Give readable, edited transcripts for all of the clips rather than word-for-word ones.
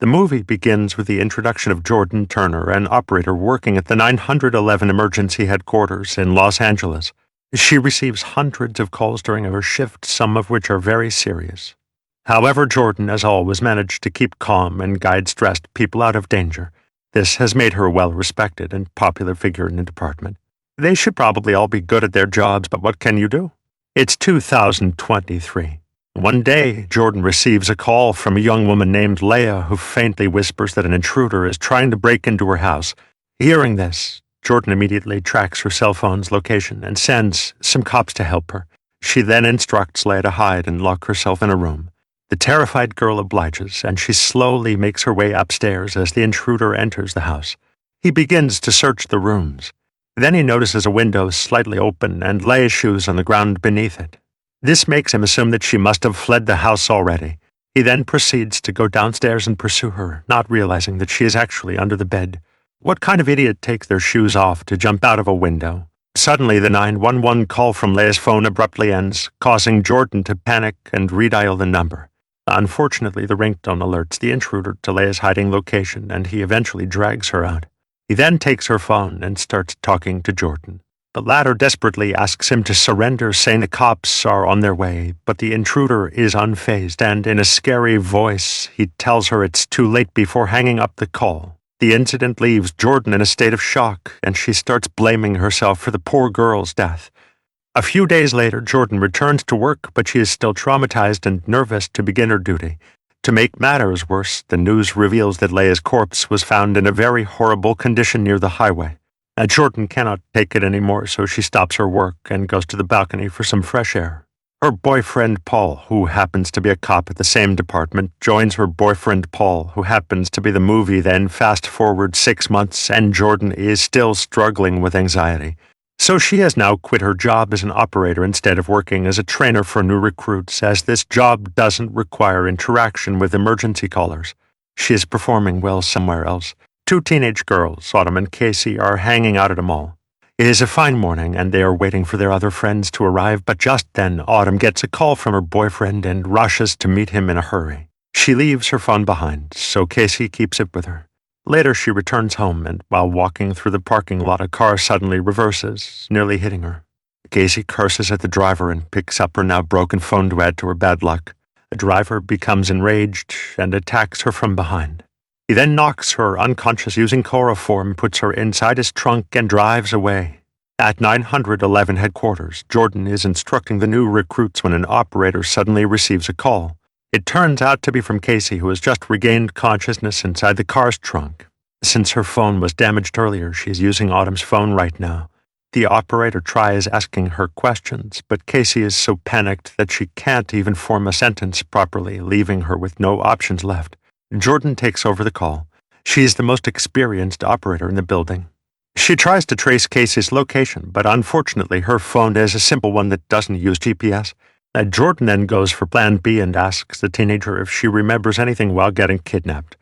The movie begins with the introduction of Jordan Turner, an operator working at the 911 Emergency Headquarters in Los Angeles. She receives hundreds of calls during her shift, some of which are very serious. However, Jordan, as always, managed to keep calm and guide stressed people out of danger. This has made her a well-respected and popular figure in the department. They should probably all be good at their jobs, but what can you do? It's 2023. One day, Jordan receives a call from a young woman named Leah who faintly whispers that an intruder is trying to break into her house. Hearing this, Jordan immediately tracks her cell phone's location and sends some cops to help her. She then instructs Leah to hide and lock herself in a room. The terrified girl obliges, and she slowly makes her way upstairs as the intruder enters the house. He begins to search the rooms. Then he notices a window slightly open and Leah's shoes on the ground beneath it. This makes him assume that she must have fled the house already. He then proceeds to go downstairs and pursue her, not realizing that she is actually under the bed. What kind of idiot takes their shoes off to jump out of a window? Suddenly, the 911 call from Leah's phone abruptly ends, causing Jordan to panic and redial the number. Unfortunately, the ringtone alerts the intruder to Leah's hiding location, and he eventually drags her out. He then takes her phone and starts talking to Jordan. The latter desperately asks him to surrender, saying the cops are on their way, but the intruder is unfazed, and in a scary voice, he tells her it's too late before hanging up the call. The incident leaves Jordan in a state of shock, and she starts blaming herself for the poor girl's death. A few days later, Jordan returns to work, but she is still traumatized and nervous to begin her duty. To make matters worse, the news reveals that Leah's corpse was found in a very horrible condition near the highway. Jordan cannot take it anymore, so she stops her work and goes to the balcony for some fresh air. Her boyfriend, Paul, who happens to be a cop at the same department, joins her boyfriend, Paul, who happens to be the movie. Then fast forward 6 months, and Jordan is still struggling with anxiety. So she has now quit her job as an operator instead of working as a trainer for new recruits, as this job doesn't require interaction with emergency callers. She is performing well somewhere else. 2 teenage girls, Autumn and Casey, are hanging out at a mall. It is a fine morning, and they are waiting for their other friends to arrive, but just then Autumn gets a call from her boyfriend and rushes to meet him in a hurry. She leaves her phone behind, so Casey keeps it with her. Later she returns home, and while walking through the parking lot, a car suddenly reverses, nearly hitting her. Casey curses at the driver and picks up her now broken phone to add to her bad luck. The driver becomes enraged and attacks her from behind. He then knocks her unconscious using chloroform, puts her inside his trunk, and drives away. At 911 headquarters, Jordan is instructing the new recruits when an operator suddenly receives a call. It turns out to be from Casey, who has just regained consciousness inside the car's trunk. Since her phone was damaged earlier, she is using Autumn's phone right now. The operator tries asking her questions, but Casey is so panicked that she can't even form a sentence properly, leaving her with no options left. Jordan takes over the call. She is the most experienced operator in the building. She tries to trace Casey's location, but unfortunately her phone is a simple one that doesn't use GPS. Jordan then goes for plan B and asks the teenager if she remembers anything while getting kidnapped.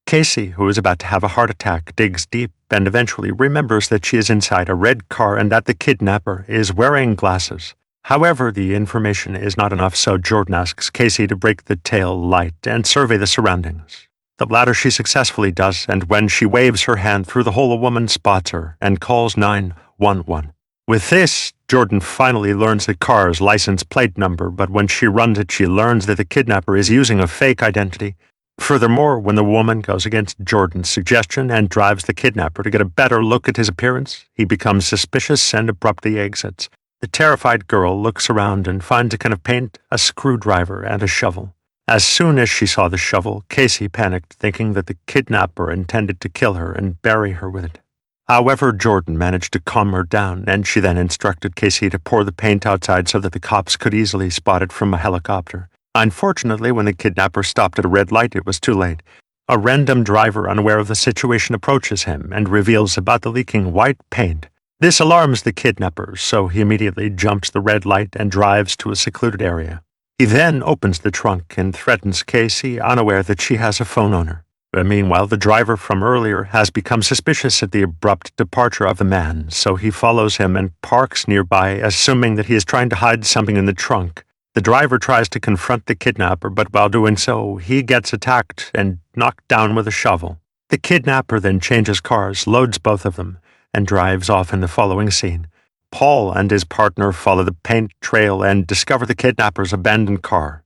Casey, who is about to have a heart attack, digs deep and eventually remembers that she is inside a red car and that the kidnapper is wearing glasses. However, the information is not enough, so Jordan asks Casey to break the tail light and survey the surroundings. The latter she successfully does, and when she waves her hand through the hole, a woman spots her and calls 911. With this, Jordan finally learns the car's license plate number, but when she runs it, she learns that the kidnapper is using a fake identity. Furthermore, when the woman goes against Jordan's suggestion and drives the kidnapper to get a better look at his appearance, he becomes suspicious and abruptly exits. The terrified girl looks around and finds a can of paint, a screwdriver, and a shovel. As soon as she saw the shovel, Casey panicked, thinking that the kidnapper intended to kill her and bury her with it. However, Jordan managed to calm her down, and she then instructed Casey to pour the paint outside so that the cops could easily spot it from a helicopter. Unfortunately, when the kidnapper stopped at a red light, it was too late. A random driver unaware of the situation approaches him and reveals about the leaking white paint. This alarms the kidnapper, so he immediately jumps the red light and drives to a secluded area. He then opens the trunk and threatens Casey, unaware that she has a phone on her. Meanwhile, the driver from earlier has become suspicious at the abrupt departure of the man, so he follows him and parks nearby, assuming that he is trying to hide something in the trunk. The driver tries to confront the kidnapper, but while doing so, he gets attacked and knocked down with a shovel. The kidnapper then changes cars, loads both of them, and drives off in the following scene. Paul and his partner follow the paint trail and discover the kidnapper's abandoned car.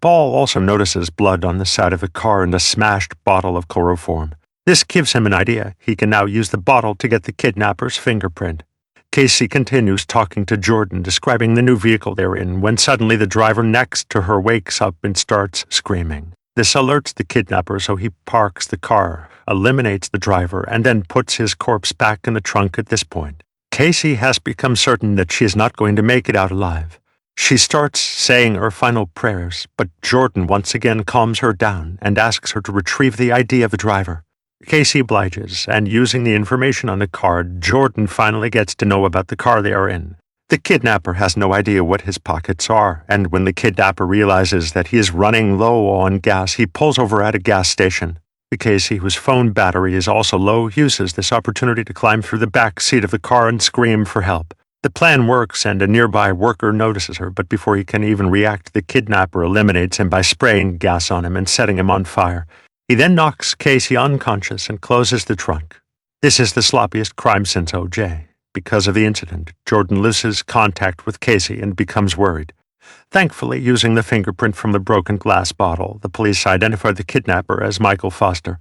Paul also notices blood on the side of the car and a smashed bottle of chloroform. This gives him an idea. He can now use the bottle to get the kidnapper's fingerprint. Casey continues talking to Jordan, describing the new vehicle they're in, when suddenly the driver next to her wakes up and starts screaming. This alerts the kidnapper, so he parks the car, eliminates the driver, and then puts his corpse back in the trunk at this point. Casey has become certain that she is not going to make it out alive. She starts saying her final prayers, but Jordan once again calms her down and asks her to retrieve the ID of the driver. Casey obliges, and using the information on the card, Jordan finally gets to know about the car they are in. The kidnapper has no idea what his pockets are, and when the kidnapper realizes that he is running low on gas, he pulls over at a gas station. Casey, whose phone battery is also low, uses this opportunity to climb through the back seat of the car and scream for help. The plan works, and a nearby worker notices her, but before he can even react, the kidnapper eliminates him by spraying gas on him and setting him on fire. He then knocks Casey unconscious and closes the trunk. This is the sloppiest crime since O.J. Because of the incident, Jordan loses contact with Casey and becomes worried. Thankfully, using the fingerprint from the broken glass bottle, the police identified the kidnapper as Michael Foster.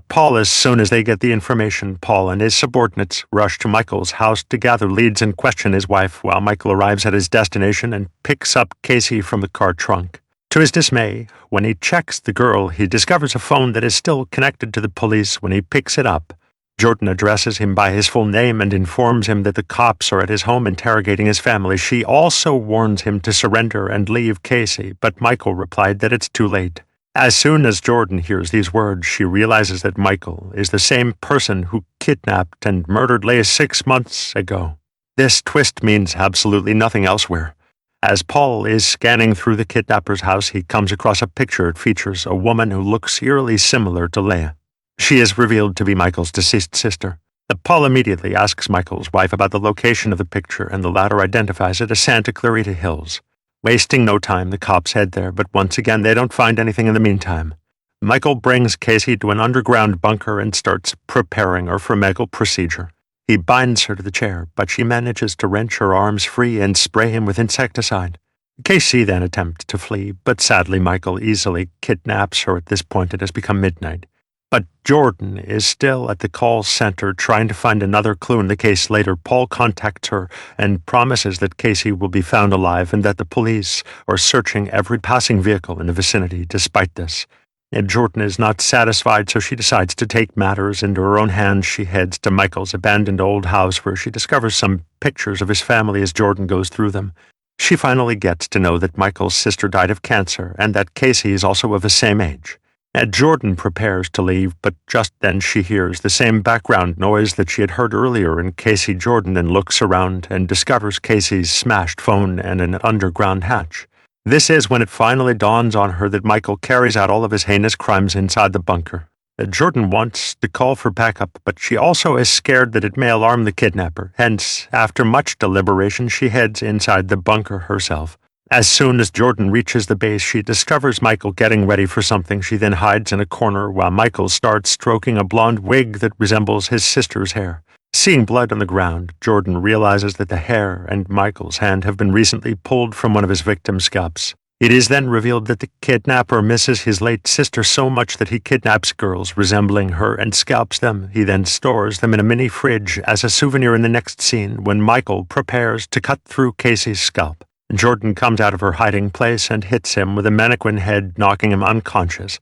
Paul, as soon as they get the information, Paul and his subordinates rush to Michael's house to gather leads and question his wife, while Michael arrives at his destination and picks up Casey from the car trunk. To his dismay, when he checks the girl, he discovers a phone that is still connected to the police. When he picks it up, Jordan addresses him by his full name and informs him that the cops are at his home interrogating his family. She also warns him to surrender and leave Casey, but Michael replied that it's too late. As soon as Jordan hears these words, she realizes that Michael is the same person who kidnapped and murdered Leia 6 months ago. This twist means absolutely nothing elsewhere. As Paul is scanning through the kidnapper's house, he comes across a picture. It features a woman who looks eerily similar to Leia. She is revealed to be Michael's deceased sister. Paul immediately asks Michael's wife about the location of the picture, and the latter identifies it as Santa Clarita Hills. Wasting no time, the cops head there, but once again they don't find anything in the meantime. Michael brings Casey to an underground bunker and starts preparing her for medical procedure. He binds her to the chair, but she manages to wrench her arms free and spray him with insecticide. Casey then attempts to flee, but sadly Michael easily kidnaps her. At this point it has become midnight. But Jordan is still at the call center trying to find another clue in the case. Later, Paul contacts her and promises that Casey will be found alive and that the police are searching every passing vehicle in the vicinity despite this. And Jordan is not satisfied, so she decides to take matters into her own hands. She heads to Michael's abandoned old house, where she discovers some pictures of his family as Jordan goes through them. She finally gets to know that Michael's sister died of cancer and that Casey is also of the same age. And Jordan prepares to leave, but just then she hears the same background noise that she had heard earlier in Casey. Jordan then looks around and discovers Casey's smashed phone and an underground hatch. This is when it finally dawns on her that Michael carries out all of his heinous crimes inside the bunker. Jordan wants to call for backup, but she also is scared that it may alarm the kidnapper. Hence, after much deliberation, she heads inside the bunker herself. As soon as Jordan reaches the base, she discovers Michael getting ready for something. She then hides in a corner while Michael starts stroking a blonde wig that resembles his sister's hair. Seeing blood on the ground, Jordan realizes that the hair and Michael's hand have been recently pulled from one of his victim's scalps. It is then revealed that the kidnapper misses his late sister so much that he kidnaps girls resembling her and scalps them. He then stores them in a mini fridge as a souvenir in the next scene when Michael prepares to cut through Casey's scalp. Jordan comes out of her hiding place and hits him with a mannequin head, knocking him unconscious.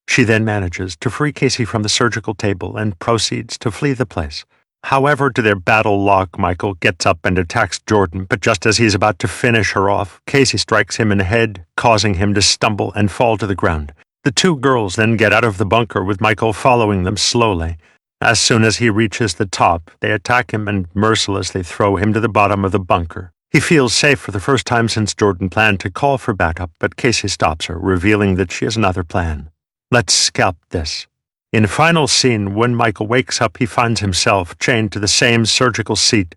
She then manages to free Casey from the surgical table and proceeds to flee the place. However, to their battle lock, Michael gets up and attacks Jordan, but just as he's about to finish her off, Casey strikes him in the head, causing him to stumble and fall to the ground. The two girls then get out of the bunker with Michael following them slowly. As soon as he reaches the top, they attack him and mercilessly throw him to the bottom of the bunker. He feels safe for the first time since Jordan planned to call for backup, but Casey stops her, revealing that she has another plan. Let's scalp this. In the final scene, when Michael wakes up, he finds himself chained to the same surgical seat.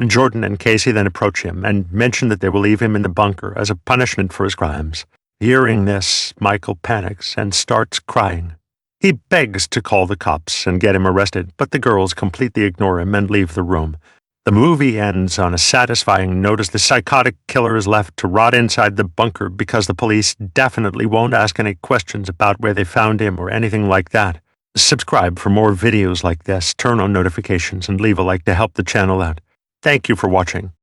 Jordan and Casey then approach him and mention that they will leave him in the bunker as a punishment for his crimes. Hearing this, Michael panics and starts crying. He begs to call the cops and get him arrested, but the girls completely ignore him and leave the room. The movie ends on a satisfying note as the psychotic killer is left to rot inside the bunker because the police definitely won't ask any questions about where they found him or anything like that. Subscribe for more videos like this, turn on notifications, and leave a like to help the channel out. Thank you for watching.